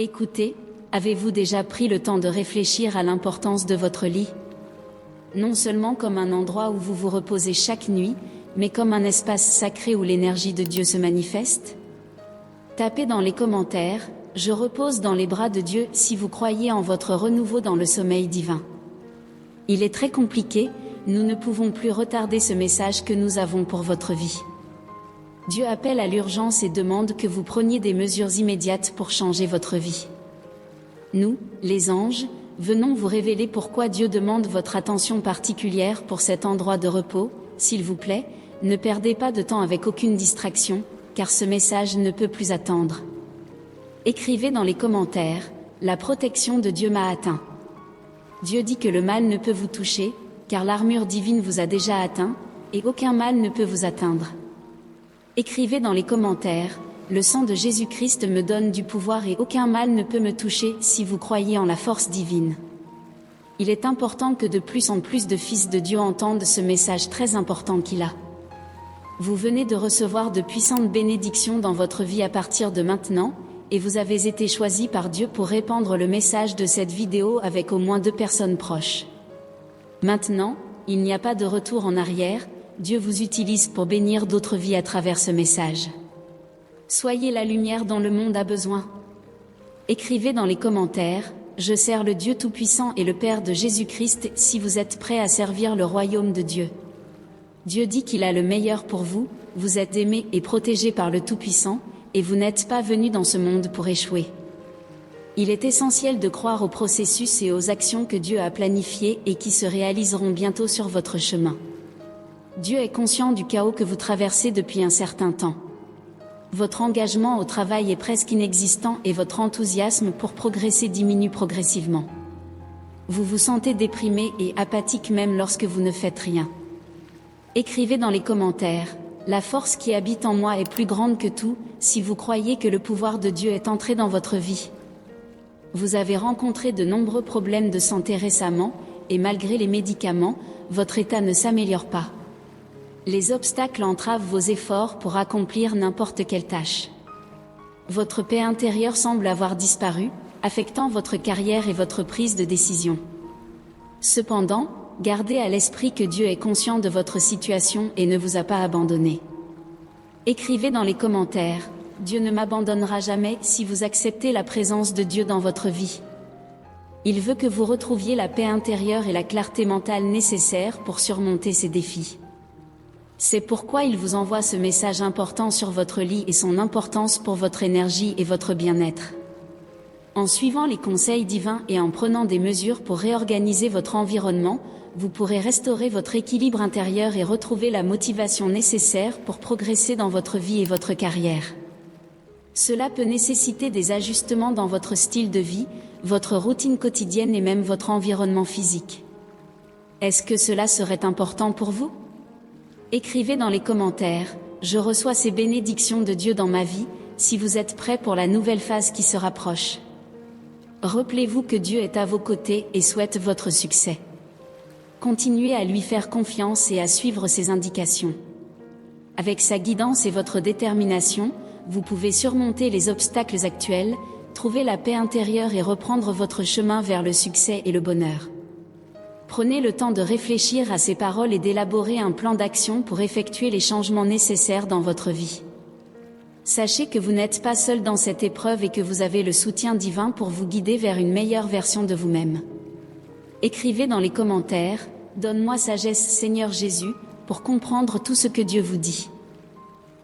Écoutez, avez-vous déjà pris le temps de réfléchir à l'importance de votre lit? Non seulement comme un endroit où vous vous reposez chaque nuit, mais comme un espace sacré où l'énergie de Dieu se manifeste? Tapez dans les commentaires, je repose dans les bras de Dieu si vous croyez en votre renouveau dans le sommeil divin. Il est très compliqué, nous ne pouvons plus retarder ce message que nous avons pour votre vie. Dieu appelle à l'urgence et demande que vous preniez des mesures immédiates pour changer votre vie. Nous, les anges, venons vous révéler pourquoi Dieu demande votre attention particulière pour cet endroit de repos. S'il vous plaît, ne perdez pas de temps avec aucune distraction, car ce message ne peut plus attendre. Écrivez dans les commentaires, la protection de Dieu m'a atteint. Dieu dit que le mal ne peut vous toucher, car l'armure divine vous a déjà atteint, et aucun mal ne peut vous atteindre. Écrivez dans les commentaires, le sang de Jésus-Christ me donne du pouvoir et aucun mal ne peut me toucher si vous croyez en la force divine. Il est important que de plus en plus de fils de Dieu entendent ce message très important qu'il a. Vous venez de recevoir de puissantes bénédictions dans votre vie à partir de maintenant, et vous avez été choisi par Dieu pour répandre le message de cette vidéo avec au moins 2 personnes proches. Maintenant, il n'y a pas de retour en arrière, Dieu vous utilise pour bénir d'autres vies à travers ce message. Soyez la lumière dont le monde a besoin. Écrivez dans les commentaires, je sers le Dieu Tout-Puissant et le Père de Jésus-Christ si vous êtes prêts à servir le royaume de Dieu. Dieu dit qu'il a le meilleur pour vous, vous êtes aimés et protégés par le Tout-Puissant, et vous n'êtes pas venus dans ce monde pour échouer. Il est essentiel de croire au processus et aux actions que Dieu a planifiées et qui se réaliseront bientôt sur votre chemin. Dieu est conscient du chaos que vous traversez depuis un certain temps. Votre engagement au travail est presque inexistant et votre enthousiasme pour progresser diminue progressivement. Vous vous sentez déprimé et apathique même lorsque vous ne faites rien. Écrivez dans les commentaires, la force qui habite en moi est plus grande que tout, si vous croyez que le pouvoir de Dieu est entré dans votre vie. Vous avez rencontré de nombreux problèmes de santé récemment, et malgré les médicaments, votre état ne s'améliore pas. Les obstacles entravent vos efforts pour accomplir n'importe quelle tâche. Votre paix intérieure semble avoir disparu, affectant votre carrière et votre prise de décision. Cependant, gardez à l'esprit que Dieu est conscient de votre situation et ne vous a pas abandonné. Écrivez dans les commentaires, Dieu ne m'abandonnera jamais si vous acceptez la présence de Dieu dans votre vie. Il veut que vous retrouviez la paix intérieure et la clarté mentale nécessaires pour surmonter ces défis. C'est pourquoi il vous envoie ce message important sur votre lit et son importance pour votre énergie et votre bien-être. En suivant les conseils divins et en prenant des mesures pour réorganiser votre environnement, vous pourrez restaurer votre équilibre intérieur et retrouver la motivation nécessaire pour progresser dans votre vie et votre carrière. Cela peut nécessiter des ajustements dans votre style de vie, votre routine quotidienne et même votre environnement physique. Est-ce que cela serait important pour vous? Écrivez dans les commentaires, je reçois ces bénédictions de Dieu dans ma vie, si vous êtes prêts pour la nouvelle phase qui se rapproche. Rappelez-vous que Dieu est à vos côtés et souhaite votre succès. Continuez à lui faire confiance et à suivre ses indications. Avec sa guidance et votre détermination, vous pouvez surmonter les obstacles actuels, trouver la paix intérieure et reprendre votre chemin vers le succès et le bonheur. Prenez le temps de réfléchir à ces paroles et d'élaborer un plan d'action pour effectuer les changements nécessaires dans votre vie. Sachez que vous n'êtes pas seul dans cette épreuve et que vous avez le soutien divin pour vous guider vers une meilleure version de vous-même. Écrivez dans les commentaires, donne-moi sagesse Seigneur Jésus, pour comprendre tout ce que Dieu vous dit.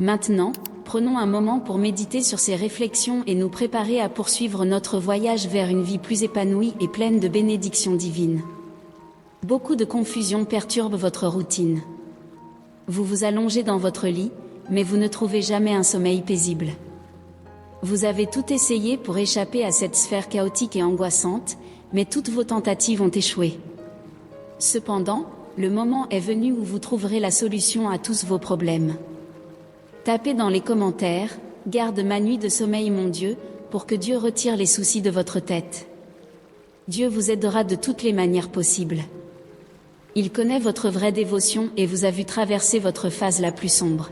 Maintenant, prenons un moment pour méditer sur ces réflexions et nous préparer à poursuivre notre voyage vers une vie plus épanouie et pleine de bénédictions divines. Beaucoup de confusion perturbe votre routine. Vous vous allongez dans votre lit, mais vous ne trouvez jamais un sommeil paisible. Vous avez tout essayé pour échapper à cette sphère chaotique et angoissante, mais toutes vos tentatives ont échoué. Cependant, le moment est venu où vous trouverez la solution à tous vos problèmes. Tapez dans les commentaires, garde ma nuit de sommeil mon Dieu, pour que Dieu retire les soucis de votre tête. Dieu vous aidera de toutes les manières possibles. Il connaît votre vraie dévotion et vous a vu traverser votre phase la plus sombre.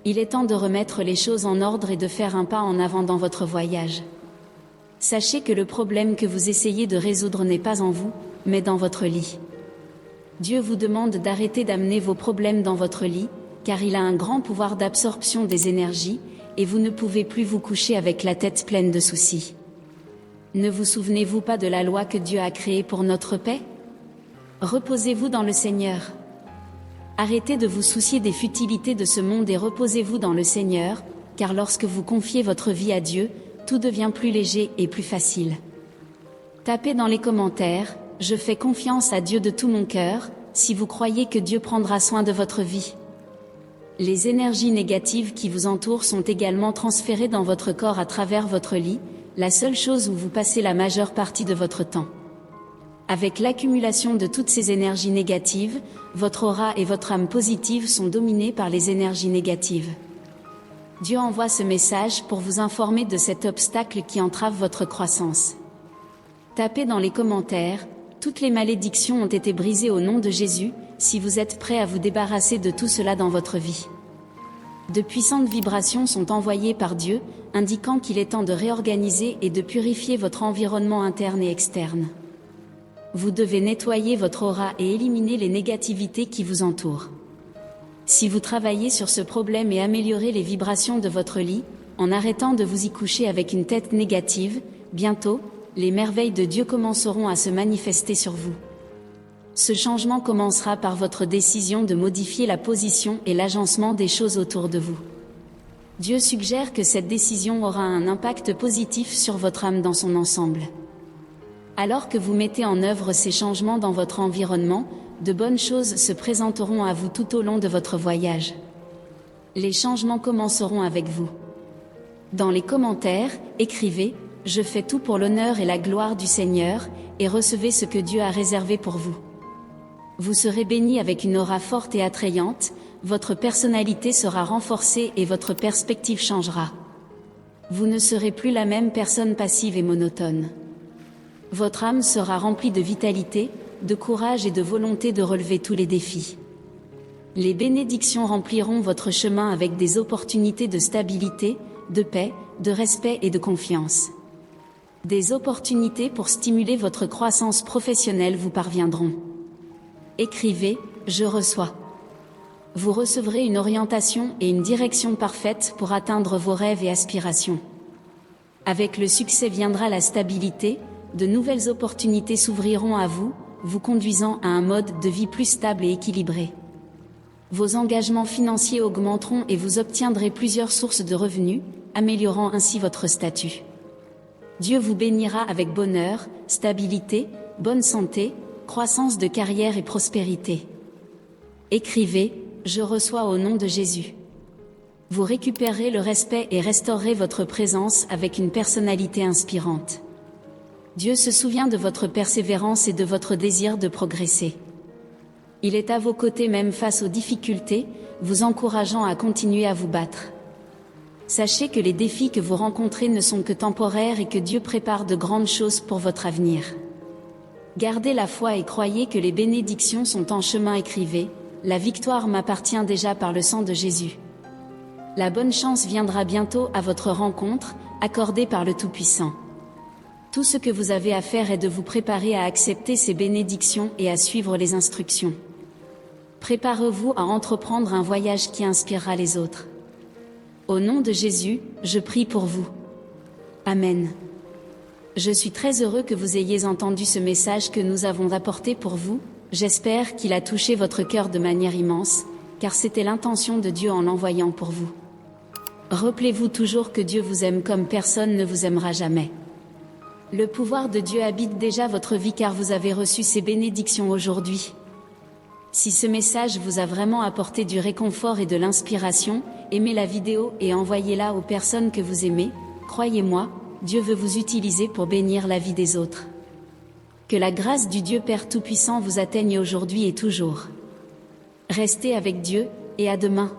Il est temps de remettre les choses en ordre et de faire un pas en avant dans votre voyage. Sachez que le problème que vous essayez de résoudre n'est pas en vous, mais dans votre lit. Dieu vous demande d'arrêter d'amener vos problèmes dans votre lit, car il a un grand pouvoir d'absorption des énergies, et vous ne pouvez plus vous coucher avec la tête pleine de soucis. Ne vous souvenez-vous pas de la loi que Dieu a créée pour notre paix? Reposez-vous dans le Seigneur. Arrêtez de vous soucier des futilités de ce monde et reposez-vous dans le Seigneur, car lorsque vous confiez votre vie à Dieu, tout devient plus léger et plus facile. Tapez dans les commentaires, je fais confiance à Dieu de tout mon cœur, si vous croyez que Dieu prendra soin de votre vie. Les énergies négatives qui vous entourent sont également transférées dans votre corps à travers votre lit, la seule chose où vous passez la majeure partie de votre temps. Avec l'accumulation de toutes ces énergies négatives, votre aura et votre âme positive sont dominées par les énergies négatives. Dieu envoie ce message pour vous informer de cet obstacle qui entrave votre croissance. Tapez dans les commentaires, toutes les malédictions ont été brisées au nom de Jésus, si vous êtes prêt à vous débarrasser de tout cela dans votre vie. De puissantes vibrations sont envoyées par Dieu, indiquant qu'il est temps de réorganiser et de purifier votre environnement interne et externe. Vous devez nettoyer votre aura et éliminer les négativités qui vous entourent. Si vous travaillez sur ce problème et améliorez les vibrations de votre lit, en arrêtant de vous y coucher avec une tête négative, bientôt, les merveilles de Dieu commenceront à se manifester sur vous. Ce changement commencera par votre décision de modifier la position et l'agencement des choses autour de vous. Dieu suggère que cette décision aura un impact positif sur votre âme dans son ensemble. Alors que vous mettez en œuvre ces changements dans votre environnement, de bonnes choses se présenteront à vous tout au long de votre voyage. Les changements commenceront avec vous. Dans les commentaires, écrivez « Je fais tout pour l'honneur et la gloire du Seigneur » et recevez ce que Dieu a réservé pour vous. Vous serez béni avec une aura forte et attrayante, votre personnalité sera renforcée et votre perspective changera. Vous ne serez plus la même personne passive et monotone. Votre âme sera remplie de vitalité, de courage et de volonté de relever tous les défis. Les bénédictions rempliront votre chemin avec des opportunités de stabilité, de paix, de respect et de confiance. Des opportunités pour stimuler votre croissance professionnelle vous parviendront. Écrivez « Je reçois ». Vous recevrez une orientation et une direction parfaite pour atteindre vos rêves et aspirations. Avec le succès viendra la stabilité, de nouvelles opportunités s'ouvriront à vous, vous conduisant à un mode de vie plus stable et équilibré. Vos engagements financiers augmenteront et vous obtiendrez plusieurs sources de revenus, améliorant ainsi votre statut. Dieu vous bénira avec bonheur, stabilité, bonne santé, croissance de carrière et prospérité. Écrivez « Je reçois au nom de Jésus ». Vous récupérerez le respect et restaurerez votre présence avec une personnalité inspirante. Dieu se souvient de votre persévérance et de votre désir de progresser. Il est à vos côtés même face aux difficultés, vous encourageant à continuer à vous battre. Sachez que les défis que vous rencontrez ne sont que temporaires et que Dieu prépare de grandes choses pour votre avenir. Gardez la foi et croyez que les bénédictions sont en chemin. Écrivez « La victoire m'appartient déjà par le sang de Jésus ». La bonne chance viendra bientôt à votre rencontre, accordée par le Tout-Puissant. Tout ce que vous avez à faire est de vous préparer à accepter ces bénédictions et à suivre les instructions. Préparez-vous à entreprendre un voyage qui inspirera les autres. Au nom de Jésus, je prie pour vous. Amen. Je suis très heureux que vous ayez entendu ce message que nous avons apporté pour vous, j'espère qu'il a touché votre cœur de manière immense, car c'était l'intention de Dieu en l'envoyant pour vous. Rappelez-vous toujours que Dieu vous aime comme personne ne vous aimera jamais. Le pouvoir de Dieu habite déjà votre vie car vous avez reçu ces bénédictions aujourd'hui. Si ce message vous a vraiment apporté du réconfort et de l'inspiration, aimez la vidéo et envoyez-la aux personnes que vous aimez. Croyez-moi, Dieu veut vous utiliser pour bénir la vie des autres. Que la grâce du Dieu Père Tout-Puissant vous atteigne aujourd'hui et toujours. Restez avec Dieu, et à demain.